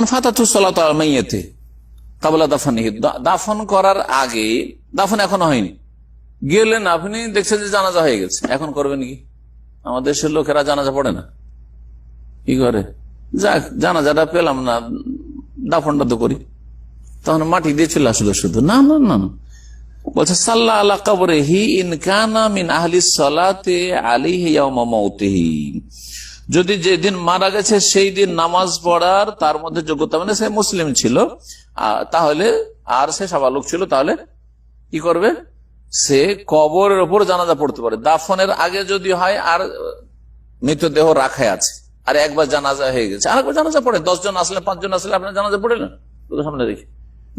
ফাতাতুস সালাতু আলাল মাইয়্যিতি ক্বাবলা দাফনিহি, দাফন করার আগে, দাফন এখনো হয়নি, গেলেন আপনি, দেখছেন যে জানাজা হয়ে গেছে, এখন করবেন কি? আমাদের দেশের লোকেরা জানাজা পড়ে না, কি করে? যাক, জানাজাটা পেলাম না, দাফনটা তো করি, তখন মাটি দিয়ে চলে আসলো শুধু। না না না, বলছে সাল্লা আলা কবরিহি ইন কানা মিন আহলিস সালাতি আলাইহি ইয়াওমা মাউতিহি, যদি যেদিন মারা গেছে সেই দিন নামাজ পড়ার তার মধ্যে যোগ্যতা, মানে সে মুসলিম ছিল তাহলে, আর সে সাবালক ছিল, তাহলে কি করবে? সে কবরের উপর জানাজা পড়তে পারে। দাফনের আগে যদি হয় আর মৃতদেহ রাখায় আছে, আর একবার জানাজা হয়ে গেছে, আরেকবার জানাজা পড়ে, 10 জন আসলে 5 জন আসলে আপনার জানাজা পড়লেন সামনে রেখে,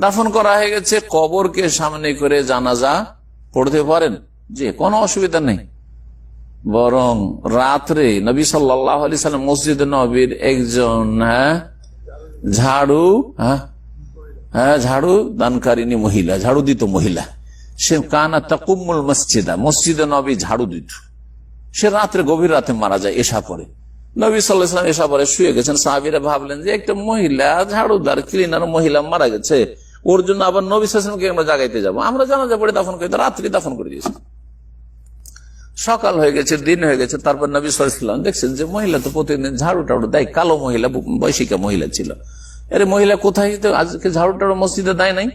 দাফন করা হয়ে গেছে, কবরকে সামনে করে জানাজা পড়তে পারেন, যে কোনো অসুবিধা নেই। বরং রাত্রে নবী সাল্লাল্লাহু আলাইহি সাল্লাম মসজিদ নববীর একজন ঝাড়ু দানকারিনী মহিলা, ঝাড়ু দিত মহিলা, সে কানা তাকুমুল মসজিদা, মসজিদে নবী ঝাড়ু দিত, সে রাত্রে গভীর রাতে মারা যায় এশা পরে। নবী সাল্লাল্লাহু আলাইহি ওয়াসাল্লাম এশা পরে শুয়ে গেছেন, সাহাবীরা ভাবলেন যে একটা মহিলা ঝাড়ুদার ক্লিনার মহিলা মারা গেছে, ওর জন্য আবার নবী সাল্লাল্লাহু আলাইহি ওয়াসাল্লামকে আমরা জাগাইতে যাবো, আমরা জানাজা পড়ে দাফন করি, রাত্রি দাফন করে দিয়েছি। সকাল হয়ে গেছে, দিন হয়ে গেছে, তারপর নবী সাল্লাল্লাহু আলাইহি ওয়াসাল্লাম দেখছেন যে মহিলা তো প্রতিদিন ঝাড়ু টাড়ু দেয়, কালো মহিলা, বয়সিকা মহিলা ছিল, আরে মহিলা কোথায়, আজকে ঝাড়ু টাড়ু মসজিদে দেয় নাই?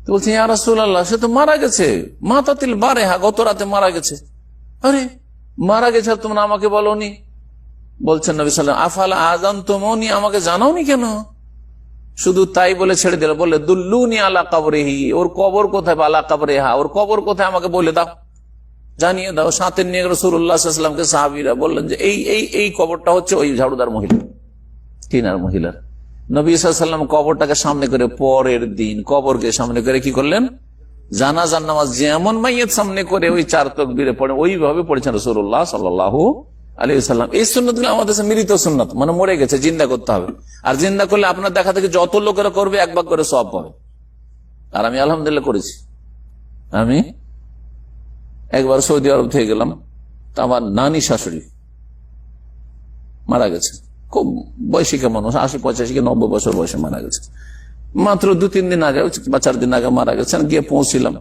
তো বলছে ইয়া রাসূলুল্লাহ, সে তো মারা গেছে, মাতাতিল বারেহা, গত রাতে মারা গেছে। আরে মারা গেছে, তোমরা আমাকে বলোনি? বলছেন নবী সাল্লাল্লাহু আলাইহি ওয়াসাল্লাম, আফালা আযানতুমুনি, আমাকে জানাওনি কেন? শুধু তাই বলে ছেড়ে দিল, বললে দুল্লুনি আলা কবরিহি, ওর কবর কোথায়, আলা কবরিহা, ওর কবর কোথায় আমাকে বলে দাও, জানিয়ে দাও। সাথে নিয়ে রাসূলুল্লাহ সাল্লাল্লাহু আলাইহি ওয়াসাল্লামকে সাহাবীরা বললেন যে এই কবরটা হচ্ছে ওই ঝাড়ুদার মহিলা, কিনার মহিলার। নবী সাল্লাল্লাহু আলাইহি ওয়াসাল্লাম কবরটাকে সামনে করে পরের দিন কবরকে সামনে করে কি করলেন? জানাজার নামাজ যেমন মাইয়িত সামনে করে ওই 4 তাকবীরে পড়ে, ওইভাবে পড়েছেন রাসূলুল্লাহ সাল্লাল্লাহু আলাইহি ওয়াসাল্লাম। এই সুন্নতগুলো আমাদের কাছে মৃত সুন্নাত, মানে মরে গেছে, জিন্দা করতে হবে। আর জিন্দা করলে আপনার দেখা থেকে যত লোকেরা করবে 1 ভাগ করে সওয়াব পাবে। আর আমি আলহামদুলিল্লাহ করেছি। আমি একবার সৌদি আরব থেকে গেলাম, তা আমার নানি শাশুড়ি মারা গেছে, খুব বয়সিকা মানুষ, 80-85 কি 90 বছর বয়সে মারা গেছে, মাত্র 2-3 দিন আগে বা 4 দিন আগে মারা গেছেন। গিয়ে পৌঁছিলাম,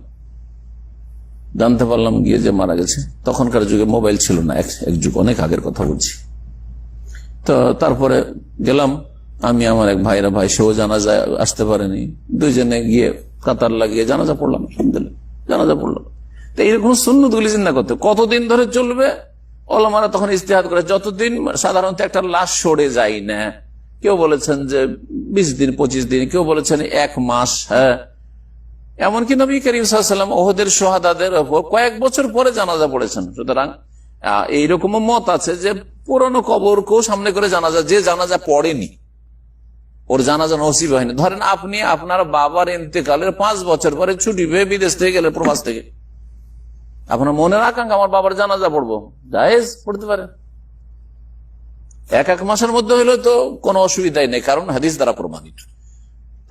জানতে পারলাম গিয়ে যে মারা গেছে। তখনকার যুগে মোবাইল ছিল না, এক যুগ, অনেক আগের কথা বলছি। তো তারপরে গেলাম আমি, আমার এক ভাই, সেও জানাজা আসতে পারেনি, দুইজনে গিয়ে কাতার লাগিয়ে জানাজা পড়লাম, জানাজা পড়লাম। তো এইরকম সুন্নতগুলি চিন্তা করতে কতদিন ধরে চলবে? ওলামারা তখন ইজতিহাদ করে, যতদিন সাধারণত একটা লাশ সরে যায় না, কেউ বলেছেন যে 20 দিন 25 দিন, কেউ বলেছেন 1 মাস। হ্যাঁ, এমনকি নবী করিম সাল্লাল্লাহু আলাইহি ওয়াসাল্লাম ওহদের শহাদাদের উপর কয়েক বছর পরে জানাজা পড়েছেন। সুতরাং এইরকম মত আছে যে পুরনো কবরকেও সামনে করে জানাজা, যে জানাজা পড়েনি ওর জানাজা নসিব হয়নি। ধরেন আপনি আপনার বাবার ইন্তেকালের 5 বছর পরে ছুটি পেয়ে বিদেশ থেকে গেলেন, প্রবাস থেকে, আপনার মনের আকাঙ্ক্ষা আমার বাবার জানাজা পড়বো, জায়েজ, পড়তে পারেন। 1 মাসের মধ্যে হলে তো কোনো অসুবিধাই নেই, কারণ হাদিস দ্বারা প্রমাণিত।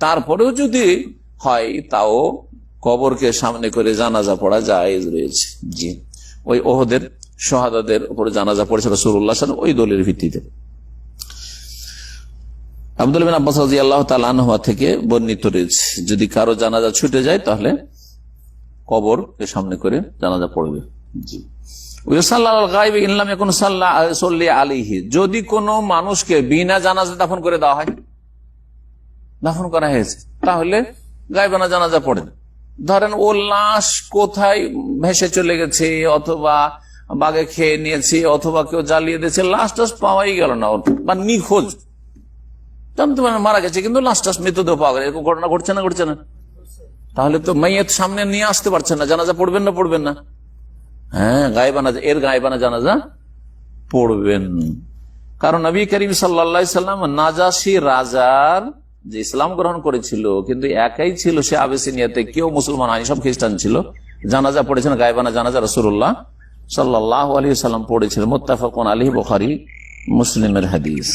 তারপরেও যদি হয়, তাও কবরকে সামনে করে জানাজা পড়া জায়েজ রয়েছে। জি, ওই ওহদের শহাদাদের উপরে জানাজা পড়েছে রাসূলুল্লাহ সাল্লাল্লাহু আলাইহি ওয়াসাল্লাম, ওই দলিলের ভিত্তিতে। আব্দুল্লাহ বিন আব্বাস রাদিয়াল্লাহু তাআলা আনহু থেকে বর্ণিত রয়েছে, যদি কারো জানাজা ছুটে যায় তাহলে কবরকে সামনে করে জানাজা পড়বে। জি, যদি কোনো মানুষকে বিনা জানাজা দাফন করে দেওয়া হয়, দাফন করা হয়েছে, তাহলে গায়বানা জানাজা পড়েন। ধরেন ও লাশ কোথায় ভেসে চলে গেছে, অথবা বাঘে খেয়ে নিয়েছে, অথবা কেউ জ্বালিয়ে দিয়েছে, লাশ টাশ পাওয়াই গেল না, বা নিখোঁজ, জানতে পারেন মারা গেছে কিন্তু লাশ টাশ মৃতদেহ পাওয়া গেল, এরকম ঘটনা ঘটছে না? ঘটছে না? তাহলে তো মাইয়াত সামনে নিয়ে আসতে পারছেন না, জানাজা পড়বেন না? পড়বেন না? হ্যাঁ, গায়বানা জানাজা পড়বেন। কারণ নবী করিম সাল্লাল্লাহু আলাইহি সাল্লাম নাজাশী রাজার যে ইসলাম গ্রহণ করেছিল, কিন্তু একাই ছিল সে আবেসিনিয়াতে, কেউ মুসলমান হয়নি, সব খ্রিস্টান ছিল, জানাজা পড়েছেন, গায়বানা জানাজা রাসূলুল্লাহ সাল্লাল্লাহু আলাইহি ওয়াসাল্লাম পড়েছিলেন। মুত্তাফাকুন আলাইহি, বুখারী মুসলিমের হাদিস।